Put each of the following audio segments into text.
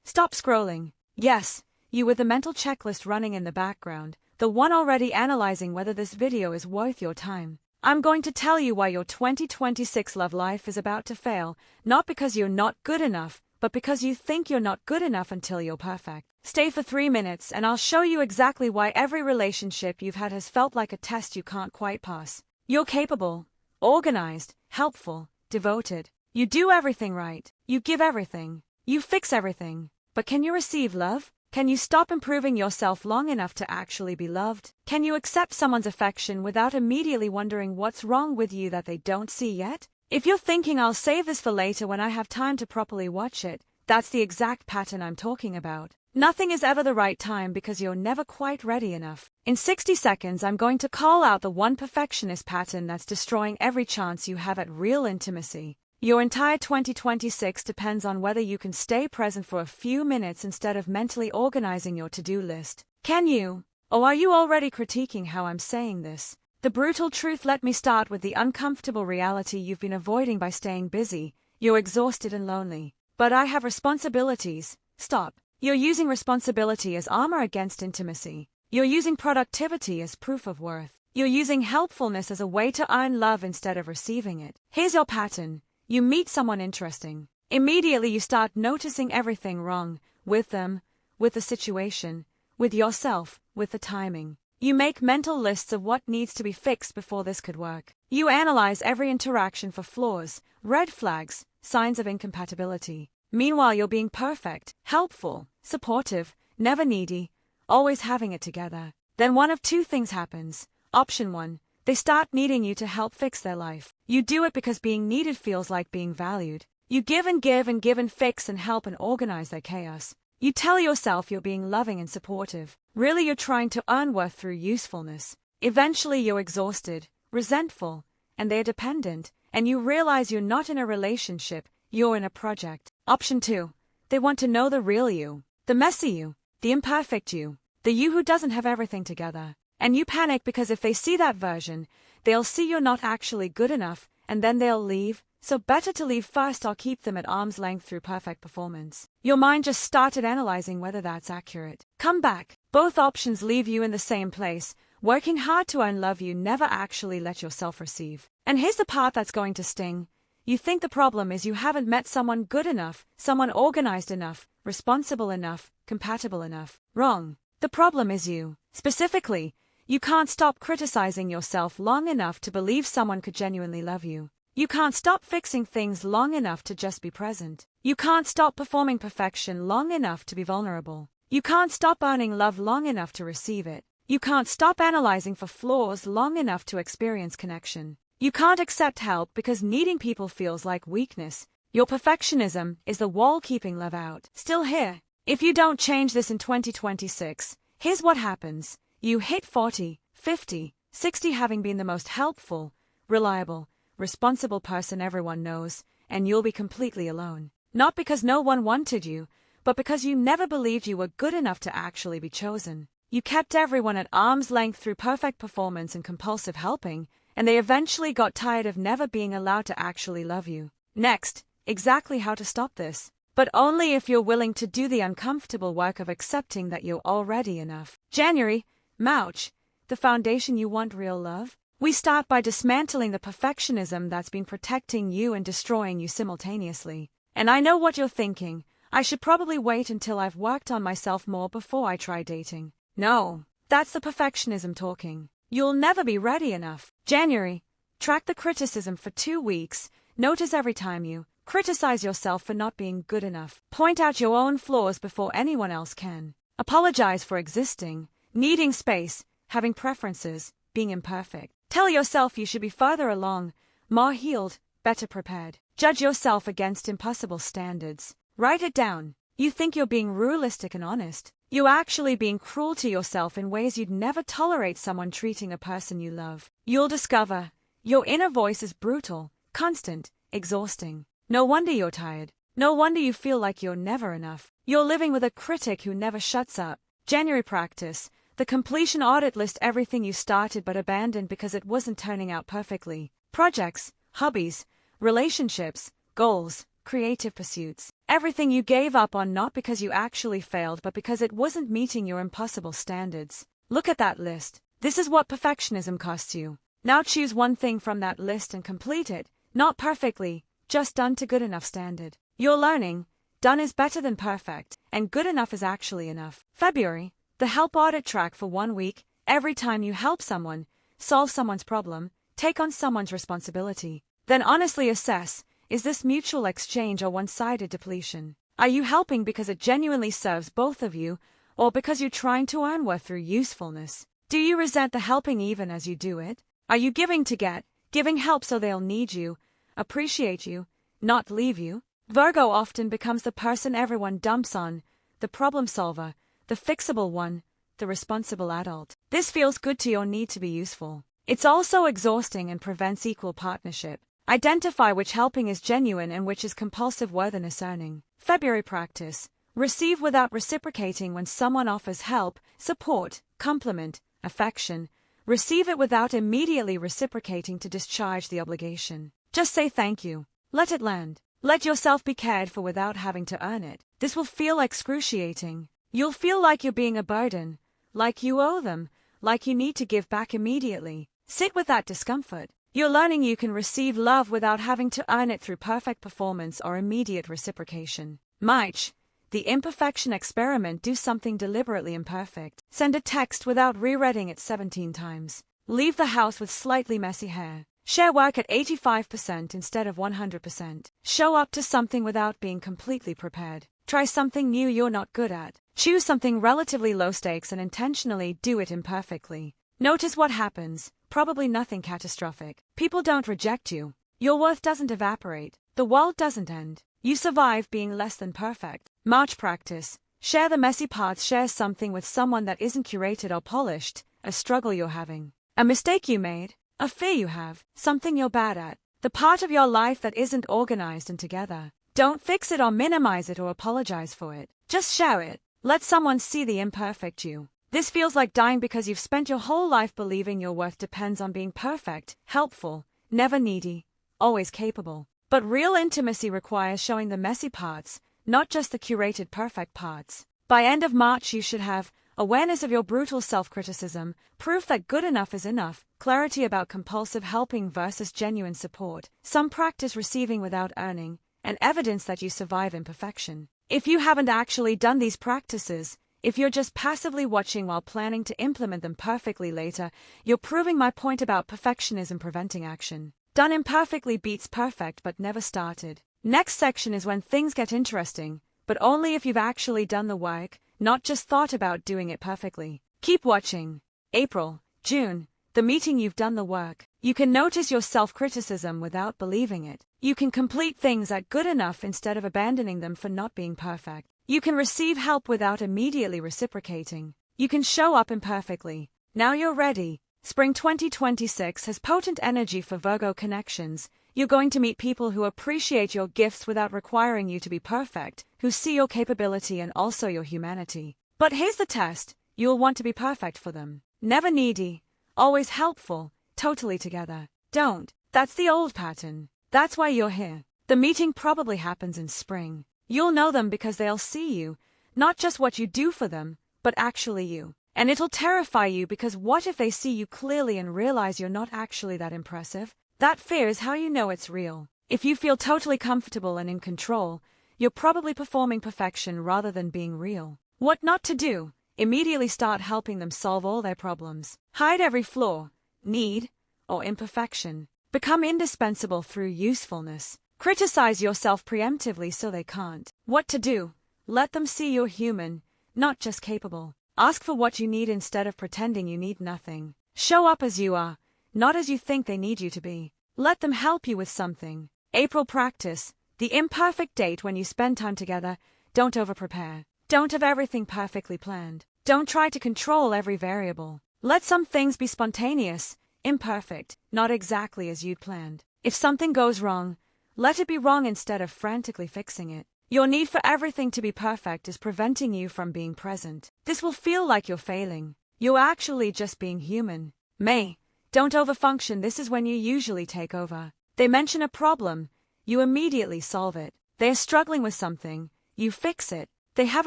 Stop scrolling. Yes, you with the mental checklist running in the background, the one already analyzing whether this video is worth your time. I'm going to tell you why your 2026 love life is about to fail, not because you're not good enough, but because you think you're not good enough until you're perfect. Stay for 3 minutes and I'll show you exactly why every relationship you've had has felt like a test you can't quite pass. You're capable, organized, helpful, devoted. You do everything right. You give everything. You fix everything. But can you receive love? Can you stop improving yourself long enough to actually be loved? Can you accept someone's affection without immediately wondering what's wrong with you that they don't see yet? If you're thinking I'll save this for later when I have time to properly watch it, that's the exact pattern I'm talking about. Nothing is ever the right time because you're never quite ready enough. In 60 seconds, I'm going to call out the one perfectionist pattern that's destroying every chance you have at real intimacy. Your entire 2026 depends on whether you can stay present for a few minutes instead of mentally organizing your to-do list. Can you? Or are you already critiquing how I'm saying this? The brutal truth. Let me start with the uncomfortable reality you've been avoiding by staying busy. You're exhausted and lonely. But I have responsibilities. Stop. You're using responsibility as armor against intimacy. You're using productivity as proof of worth. You're using helpfulness as a way to earn love instead of receiving it. Here's your pattern. You meet someone interesting. Immediately you start noticing everything wrong with them, with the situation, with yourself, with the timing. You make mental lists of what needs to be fixed before this could work. You analyze every interaction for flaws, red flags, signs of incompatibility. Meanwhile, you're being perfect, helpful, supportive, never needy, always having it together. Then one of two things happens. Option 1. They start needing you to help fix their life. You do it because being needed feels like being valued. You give and give and give and fix and help and organize their chaos. You tell yourself you're being loving and supportive. Really, you're trying to earn worth through usefulness. Eventually, you're exhausted, resentful, and they're dependent, and you realize you're not in a relationship, you're in a project. Option 2. They want to know the real you, the messy you, the imperfect you, the you who doesn't have everything together. And you panic because if they see that version, they'll see you're not actually good enough, and then they'll leave. So better to leave first or keep them at arm's length through perfect performance. Your mind just started analyzing whether that's accurate. Come back. Both options leave you in the same place, working hard to earn love you never actually let yourself receive. And here's the part that's going to sting. You think the problem is you haven't met someone good enough, someone organized enough, responsible enough, compatible enough. Wrong. The problem is you. Specifically, you can't stop criticizing yourself long enough to believe someone could genuinely love you. You can't stop fixing things long enough to just be present. You can't stop performing perfection long enough to be vulnerable. You can't stop earning love long enough to receive it. You can't stop analyzing for flaws long enough to experience connection. You can't accept help because needing people feels like weakness. Your perfectionism is the wall keeping love out. Still here. If you don't change this in 2026, here's what happens. You hit 40, 50, 60 having been the most helpful, reliable, responsible person everyone knows, and you'll be completely alone. Not because no one wanted you, but because you never believed you were good enough to actually be chosen. You kept everyone at arm's length through perfect performance and compulsive helping, and they eventually got tired of never being allowed to actually love you. Next, exactly how to stop this. But only if you're willing to do the uncomfortable work of accepting that you're already enough. January. Mouch. The foundation you want real love? We start by dismantling the perfectionism that's been protecting you and destroying you simultaneously. And I know what you're thinking. I should probably wait until I've worked on myself more before I try dating. No, that's the perfectionism talking. You'll never be ready enough. January. Track the criticism for 2 weeks. Notice every time you criticize yourself for not being good enough. Point out your own flaws before anyone else can. Apologize for existing, needing space, having preferences, being imperfect. Tell yourself you should be further along, more healed, better prepared. Judge yourself against impossible standards. Write it down. You think you're being realistic and honest. You're actually being cruel to yourself in ways you'd never tolerate someone treating a person you love. You'll discover your inner voice is brutal, constant, exhausting. No wonder you're tired. No wonder you feel like you're never enough. You're living with a critic who never shuts up. January practice. The completion audit. List everything you started but abandoned because it wasn't turning out perfectly. Projects, hobbies, relationships, goals, creative pursuits. Everything you gave up on not because you actually failed but because it wasn't meeting your impossible standards. Look at that list. This is what perfectionism costs you. Now choose one thing from that list and complete it. Not perfectly, just done to good enough standard. You're learning. Done is better than perfect, and good enough is actually enough. February, the help audit track for 1 week. Every time you help someone, solve someone's problem, take on someone's responsibility, then honestly assess, is this mutual exchange or one-sided depletion? Are you helping because it genuinely serves both of you, or because you're trying to earn worth through usefulness? Do you resent the helping even as you do it? Are you giving to get, giving help so they'll need you, appreciate you, not leave you? Virgo often becomes the person everyone dumps on, the problem solver, the fixable one, the responsible adult. This feels good to your need to be useful. It's also exhausting and prevents equal partnership. Identify which helping is genuine and which is compulsive worthiness earning. February practice. Receive without reciprocating when someone offers help, support, compliment, affection. Receive it without immediately reciprocating to discharge the obligation. Just say thank you. Let it land. Let yourself be cared for without having to earn it. This will feel excruciating. You'll feel like you're being a burden, like you owe them, like you need to give back immediately. Sit with that discomfort. You're learning you can receive love without having to earn it through perfect performance or immediate reciprocation. March. The imperfection experiment. Do something deliberately imperfect. Send a text without rereading it 17 times. Leave the house with slightly messy hair. Share work at 85% instead of 100%. Show up to something without being completely prepared. Try something new you're not good at. Choose something relatively low stakes and intentionally do it imperfectly. Notice what happens. Probably nothing catastrophic. People don't reject you. Your worth doesn't evaporate. The world doesn't end. You survive being less than perfect. March practice. Share the messy parts. Share something with someone that isn't curated or polished. A struggle you're having. A mistake you made. A fear you have. Something you're bad at. The part of your life that isn't organized and together. Don't fix it or minimize it or apologize for it. Just share it. Let someone see the imperfect you. This feels like dying because you've spent your whole life believing your worth depends on being perfect, helpful, never needy, always capable. But real intimacy requires showing the messy parts, not just the curated perfect parts. By end of March you should have awareness of your brutal self-criticism, proof that good enough is enough, clarity about compulsive helping versus genuine support, some practice receiving without earning, and evidence that you survive imperfection. If you haven't actually done these practices, if you're just passively watching while planning to implement them perfectly later, you're proving my point about perfectionism preventing action. Done imperfectly beats perfect but never started. Next section is when things get interesting, but only if you've actually done the work, not just thought about doing it perfectly. Keep watching. April, June, the meeting you've done the work. You can notice your self-criticism without believing it. You can complete things at good enough instead of abandoning them for not being perfect. You can receive help without immediately reciprocating. You can show up imperfectly. Now you're ready. Spring 2026 has potent energy for Virgo connections. You're going to meet people who appreciate your gifts without requiring you to be perfect, who see your capability and also your humanity. But here's the test. You'll want to be perfect for them. Never needy, always helpful, totally together. Don't. That's the old pattern. That's why you're here. The meeting probably happens in spring. You'll know them because they'll see you, not just what you do for them, but actually you. And it'll terrify you because what if they see you clearly and realize you're not actually that impressive? That fear is how you know it's real. If you feel totally comfortable and in control, you're probably performing perfection rather than being real. What not to do? Immediately start helping them solve all their problems. Hide every flaw, need, or imperfection. Become indispensable through usefulness. Criticize yourself preemptively so they can't. What to do? Let them see you're human, not just capable. Ask for what you need instead of pretending you need nothing. Show up as you are, not as you think they need you to be. Let them help you with something. April practice. The imperfect date when you spend time together. Don't overprepare. Don't have everything perfectly planned. Don't try to control every variable. Let some things be spontaneous, imperfect, not exactly as you'd planned. If something goes wrong, let it be wrong instead of frantically fixing it. Your need for everything to be perfect is preventing you from being present. This will feel like you're failing. You're actually just being human. May. Don't overfunction. This is when you usually take over. They mention a problem. You immediately solve it. They are struggling with something, you fix it. They have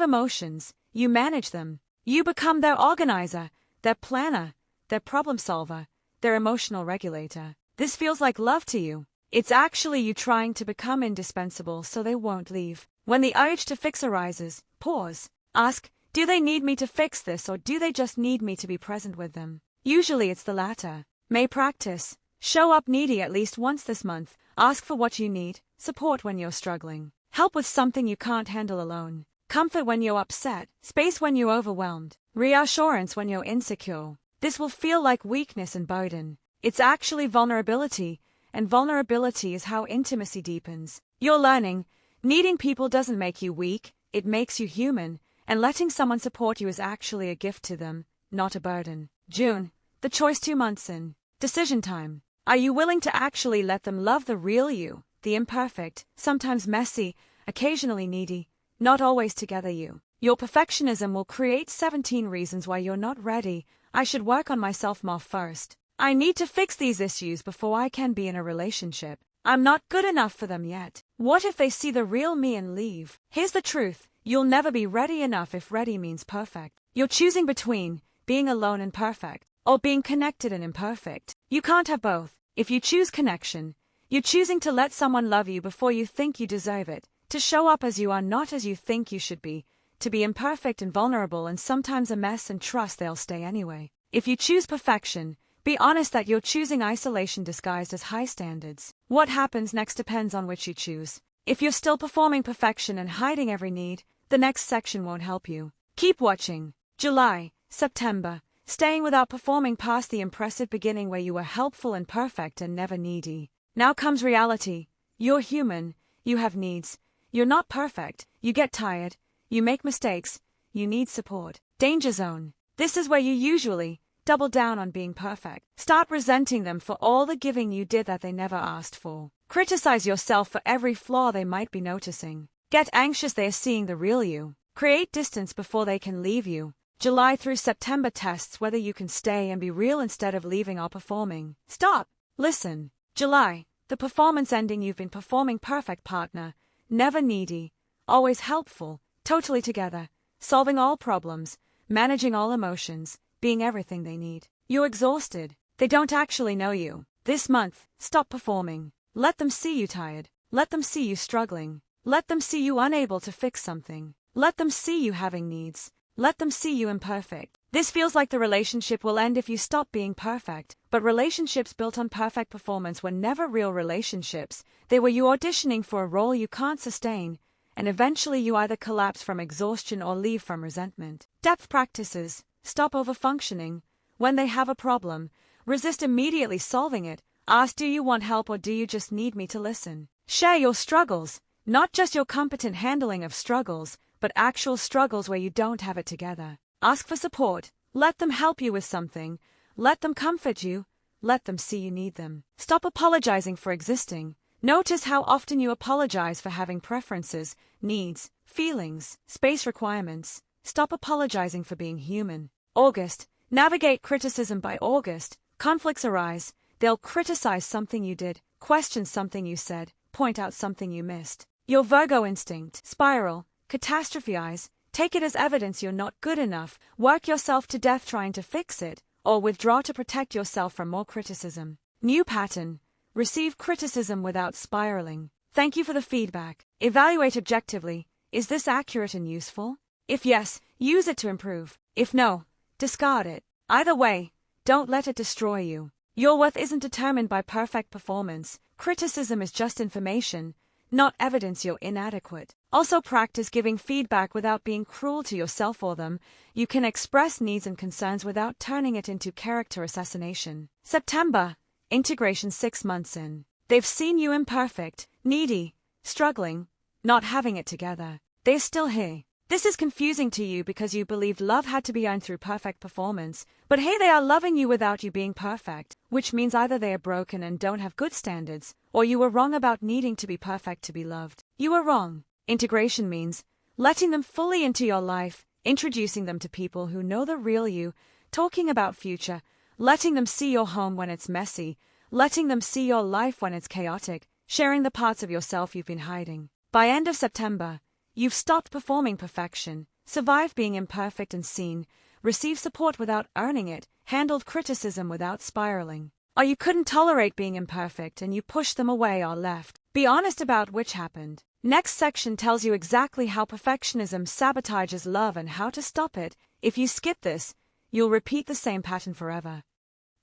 emotions, you manage them. You become their organizer, their planner, their problem solver, their emotional regulator. This feels like love to you. It's actually you trying to become indispensable so they won't leave. When the urge to fix arises, pause. Ask, do they need me to fix this or do they just need me to be present with them? Usually it's the latter. May practice. Show up needy at least once this month. Ask for what you need, support when you're struggling. Help with something you can't handle alone. Comfort when you're upset, space when you're overwhelmed, reassurance when you're insecure. This will feel like weakness and burden. It's actually vulnerability, and vulnerability is how intimacy deepens. You're learning, needing people doesn't make you weak, it makes you human, and letting someone support you is actually a gift to them, not a burden. June, the choice 2 months in. Decision time. Are you willing to actually let them love the real you, the imperfect, sometimes messy, occasionally needy, not always together you? Your perfectionism will create 17 reasons why you're not ready. I should work on myself more first. I need to fix these issues before I can be in a relationship. I'm not good enough for them yet. What if they see the real me and leave? Here's the truth. You'll never be ready enough if ready means perfect. You're choosing between being alone and perfect, or being connected and imperfect. You can't have both. If you choose connection, you're choosing to let someone love you before you think you deserve it, to show up as you are, not as you think you should be, to be imperfect and vulnerable and sometimes a mess and trust they'll stay anyway. If you choose perfection, be honest that you're choosing isolation disguised as high standards. What happens next depends on which you choose. If you're still performing perfection and hiding every need, the next section won't help you. Keep watching. July, September. Staying without performing past the impressive beginning where you were helpful and perfect and never needy. Now comes reality. You're human. You have needs. You're not perfect. You get tired. You make mistakes. You need support. Danger zone. This is where you usually double down on being perfect. Start resenting them for all the giving you did that they never asked for. Criticize yourself for every flaw they might be noticing. Get anxious they are seeing the real you. Create distance before they can leave you. July through September tests whether you can stay and be real instead of leaving or performing. Stop. Listen. July, the performance ending. You've been performing perfect partner, never needy, always helpful, totally together, solving all problems, managing all emotions, being everything they need. You're exhausted. They don't actually know you. This month, stop performing. Let them see you tired. Let them see you struggling. Let them see you unable to fix something. Let them see you having needs. Let them see you imperfect. This feels like the relationship will end if you stop being perfect, but relationships built on perfect performance were never real relationships. They were you auditioning for a role you can't sustain, and eventually you either collapse from exhaustion or leave from resentment. Depth practices. Stop overfunctioning. When they have a problem, resist immediately solving it. Ask, do you want help or do you just need me to listen? Share your struggles, not just your competent handling of struggles, but actual struggles where you don't have it together. Ask for support. Let them help you with something. Let them comfort you. Let them see you need them. Stop apologizing for existing. Notice how often you apologize for having preferences, needs, feelings, space requirements. Stop apologizing for being human. August. Navigate criticism by August. Conflicts arise. They'll criticize something you did, question something you said, point out something you missed. Your Virgo instinct. Spiral. Catastrophize. Take it as evidence you're not good enough. Work yourself to death trying to fix it, or withdraw to protect yourself from more criticism. New pattern. Receive criticism without spiraling. Thank you for the feedback. Evaluate objectively. Is this accurate and useful? If yes, use it to improve. If no, discard it. Either way, don't let it destroy you. Your worth isn't determined by perfect performance. Criticism is just information, not evidence you're inadequate. Also practice giving feedback without being cruel to yourself or them. You can express needs and concerns without turning it into character assassination. September. Integration 6 months in. They've seen you imperfect, needy, struggling, not having it together. They're still here. This is confusing to you because you believed love had to be earned through perfect performance, but hey, they are loving you without you being perfect, which means either they are broken and don't have good standards, or you were wrong about needing to be perfect to be loved. You were wrong. Integration means letting them fully into your life, introducing them to people who know the real you, talking about future, letting them see your home when it's messy, letting them see your life when it's chaotic, sharing the parts of yourself you've been hiding. By end of September, you've stopped performing perfection, survived being imperfect and seen, received support without earning it, handled criticism without spiraling. Or you couldn't tolerate being imperfect and you pushed them away or left. Be honest about which happened. Next section tells you exactly how perfectionism sabotages love and how to stop it. If you skip this, you'll repeat the same pattern forever.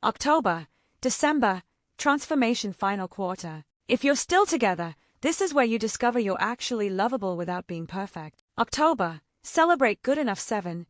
October, December, transformation final quarter. If you're still together, this is where you discover you're actually lovable without being perfect. October, celebrate good enough 7-8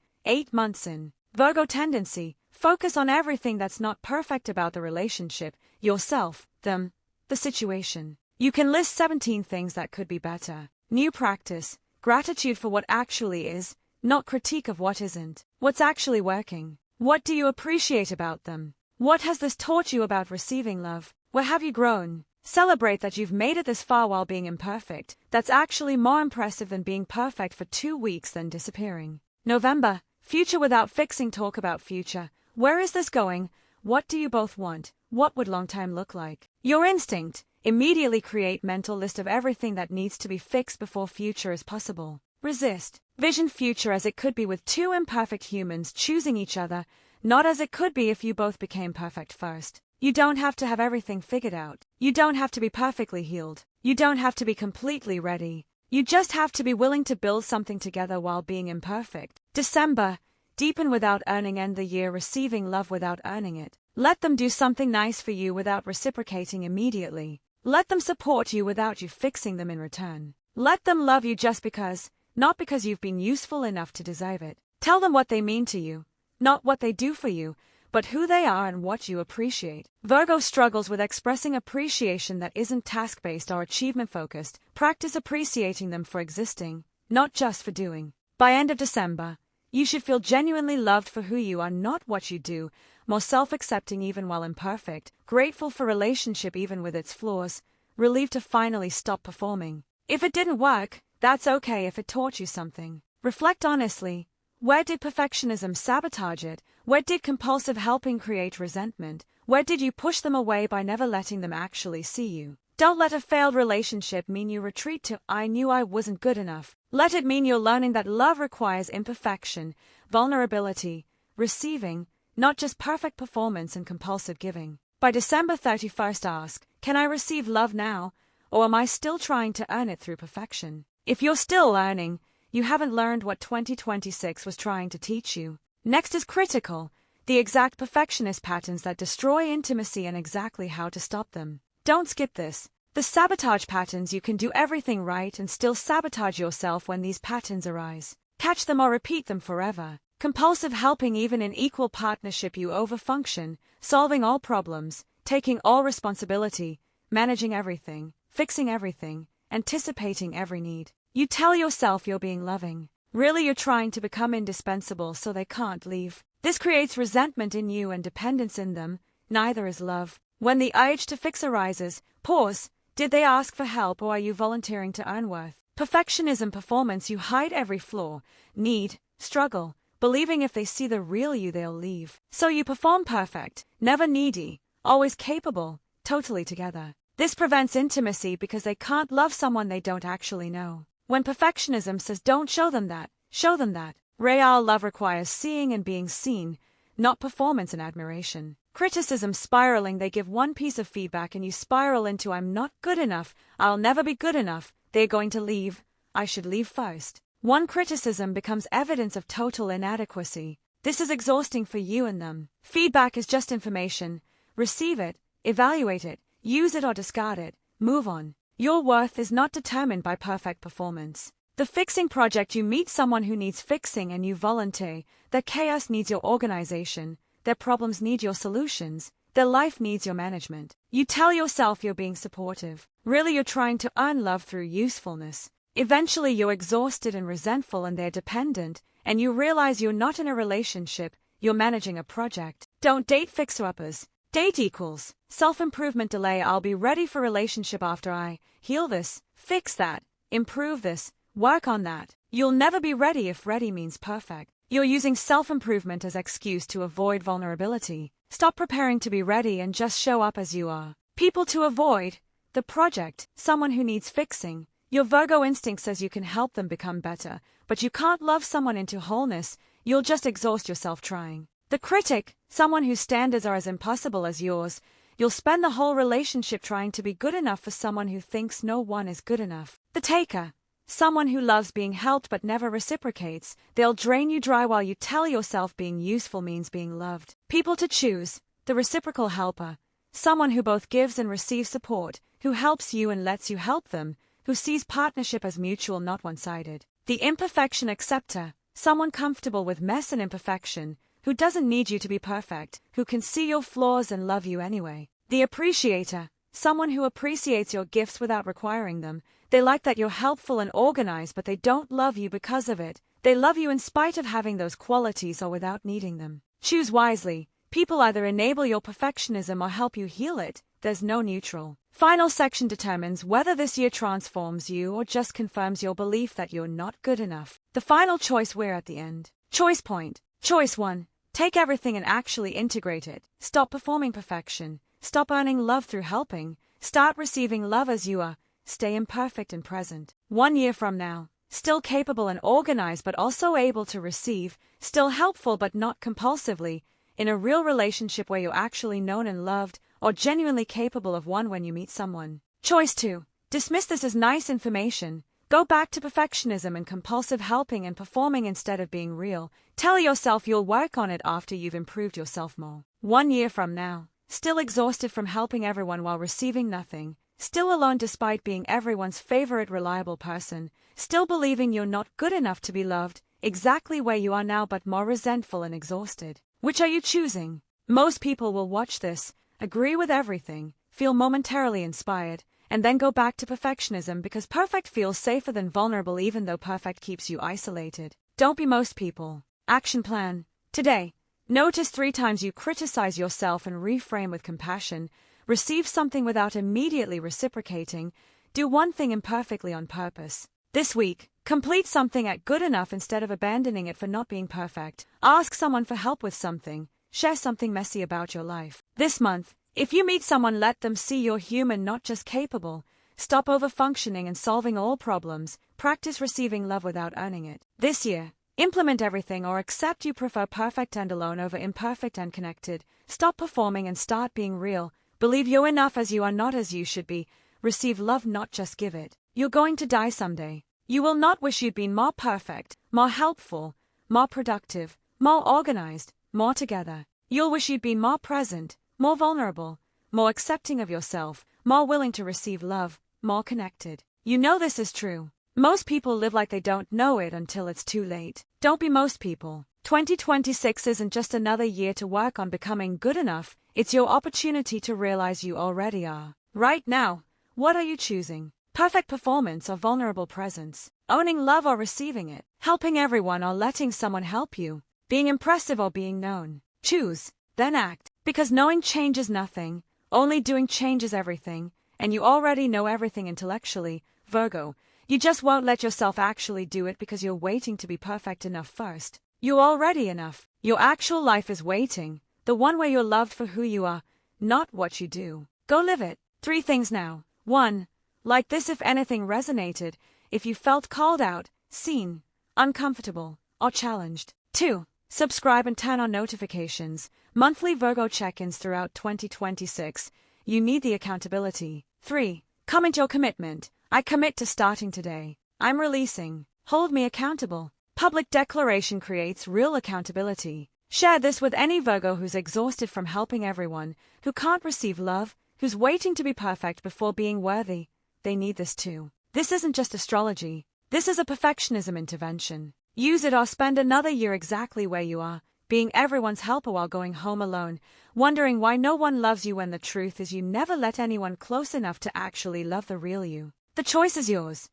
months in. Virgo tendency, focus on everything that's not perfect about the relationship, yourself, them, the situation. You can list 17 things that could be better. New practice, gratitude for what actually is, not critique of what isn't. What's actually working? What do you appreciate about them? What has this taught you about receiving love? Where have you grown? Celebrate that you've made it this far while being imperfect. That's actually more impressive than being perfect for 2 weeks then disappearing. November, future without fixing, talk about future. Where is this going? What do you both want? What would long time look like? Your instinct, immediately create mental list of everything that needs to be fixed before future is possible. Resist, vision future as it could be with 2 imperfect humans choosing each other, not as it could be if you both became perfect first. You don't have to have everything figured out. You don't have to be perfectly healed. You don't have to be completely ready. You just have to be willing to build something together while being imperfect. December, deepen without earning, end the year receiving love without earning it. Let them do something nice for you without reciprocating immediately. Let them support you without you fixing them in return. Let them love you just because, not because you've been useful enough to deserve it. Tell them what they mean to you, not what they do for you, but who they are and what you appreciate. Virgo struggles with expressing appreciation that isn't task-based or achievement-focused. Practice appreciating them for existing, not just for doing. By end of December, you should feel genuinely loved for who you are, not what you do, more self-accepting even while imperfect, grateful for relationship even with its flaws, relieved to finally stop performing. If it didn't work, that's okay if it taught you something. Reflect honestly. Where did perfectionism sabotage it? Where did compulsive helping create resentment? Where did you push them away by never letting them actually see you? Don't let a failed relationship mean you retreat to "I knew I wasn't good enough." Let it mean you're learning that love requires imperfection, vulnerability, receiving, not just perfect performance and compulsive giving. By December 31st, ask, can I receive love now, or am I still trying to earn it through perfection? If you're still learning, you haven't learned what 2026 was trying to teach you. Next is critical, the exact perfectionist patterns that destroy intimacy and exactly how to stop them. Don't skip this. The sabotage patterns. You can do everything right and still sabotage yourself when these patterns arise. Catch them or repeat them forever. Compulsive helping. Even in equal partnership you overfunction, solving all problems, taking all responsibility, managing everything, fixing everything, anticipating every need. You tell yourself you're being loving. Really you're trying to become indispensable so they can't leave. This creates resentment in you and dependence in them. Neither is love. When the urge to fix arises, pause. Did they ask for help or are you volunteering to earn worth? Perfectionism performance. You hide every flaw, need, struggle, believing if they see the real you they'll leave. So you perform perfect, never needy, always capable, totally together. This prevents intimacy because they can't love someone they don't actually know. When perfectionism says don't show them that, show them that. Real love requires seeing and being seen, not performance and admiration. Criticism spiraling. They give one piece of feedback and you spiral into I'm not good enough, I'll never be good enough, they're going to leave, I should leave first. One criticism becomes evidence of total inadequacy. This is exhausting for you and them. Feedback is just information. Receive it, evaluate it, use it or discard it, move on. Your worth is not determined by perfect performance. The fixing project. You meet someone who needs fixing and you volunteer. Their chaos needs your organization. Their problems need your solutions. Their life needs your management. You tell yourself you're being supportive. Really you're trying to earn love through usefulness. Eventually you're exhausted and resentful and they're dependent, and you realize you're not in a relationship, you're managing a project. Don't date fixer-uppers. Date equals. Self-improvement delay. I'll be ready for relationship after I heal this, fix that, improve this, work on that. You'll never be ready if ready means perfect. You're using self-improvement as excuse to avoid vulnerability. Stop preparing to be ready and just show up as you are. People to avoid. The project. Someone who needs fixing. Your Virgo instinct says you can help them become better, but you can't love someone into wholeness, you'll just exhaust yourself trying. The critic, someone whose standards are as impossible as yours, you'll spend the whole relationship trying to be good enough for someone who thinks no one is good enough. The taker, someone who loves being helped but never reciprocates, they'll drain you dry while you tell yourself being useful means being loved. People to choose, the reciprocal helper, someone who both gives and receives support, who helps you and lets you help them, who sees partnership as mutual, not one-sided. The imperfection acceptor, someone comfortable with mess and imperfection, who doesn't need you to be perfect, who can see your flaws and love you anyway. The appreciator, someone who appreciates your gifts without requiring them. They like that you're helpful and organized, but they don't love you because of it. They love you in spite of having those qualities or without needing them. Choose wisely. People either enable your perfectionism or help you heal it. There's no neutral. Final section determines whether this year transforms you or just confirms your belief that you're not good enough. The final choice we're at the end. Choice point. Choice 1. Take everything and actually integrate it. Stop performing perfection. Stop earning love through helping. Start receiving love as you are. Stay imperfect and present. 1 year from now, still capable and organized but also able to receive, still helpful but not compulsively, in a real relationship where you're actually known and loved, or genuinely capable of one when you meet someone. Choice 2. Dismiss this as nice information. Go back to perfectionism and compulsive helping and performing instead of being real. Tell yourself you'll work on it after you've improved yourself more. 1 year from now, still exhausted from helping everyone while receiving nothing, still alone despite being everyone's favorite reliable person, still believing you're not good enough to be loved, exactly where you are now but more resentful and exhausted. Which are you choosing? Most people will watch this, agree with everything, feel momentarily inspired, and then go back to perfectionism because perfect feels safer than vulnerable even though perfect keeps you isolated. Don't be most people. Action plan. Today, notice 3 times you criticize yourself and reframe with compassion. Receive something without immediately reciprocating. Do one thing imperfectly on purpose. This week, complete something at good enough instead of abandoning it for not being perfect. Ask someone for help with something. Share something messy about your life. This month, if you meet someone, let them see you're human, not just capable. Stop overfunctioning and solving all problems. Practice receiving love without earning it. This year, implement everything or accept you prefer perfect and alone over imperfect and connected. Stop performing and start being real. Believe you're enough as you are, not as you should be. Receive love, not just give it. You're going to die someday. You will not wish you'd been more perfect, more helpful, more productive, more organized, more together. You'll wish you'd been more present, more vulnerable, more accepting of yourself, more willing to receive love, more connected. You know this is true. Most people live like they don't know it until it's too late. Don't be most people. 2026 isn't just another year to work on becoming good enough, it's your opportunity to realize you already are. Right now, what are you choosing? Perfect performance or vulnerable presence? Owning love or receiving it? Helping everyone or letting someone help you? Being impressive or being known? Choose, then act. Because knowing changes nothing, only doing changes everything, and you already know everything intellectually, Virgo. You just won't let yourself actually do it because you're waiting to be perfect enough first. You're already enough. Your actual life is waiting, the one where you're loved for who you are, not what you do. Go live it. 3 things now. 1. Like this if anything resonated, if you felt called out, seen, uncomfortable, or challenged. 2. Subscribe and turn on notifications. Monthly Virgo check-ins throughout 2026. You need the accountability. 3. Comment your commitment. I commit to starting today. I'm releasing. Hold me accountable. Public declaration creates real accountability. Share this with any Virgo who's exhausted from helping everyone, who can't receive love, who's waiting to be perfect before being worthy. They need this too. This isn't just astrology. This is a perfectionism intervention. Use it or spend another year exactly where you are, being everyone's helper while going home alone, wondering why no one loves you when the truth is you never let anyone close enough to actually love the real you. The choice is yours.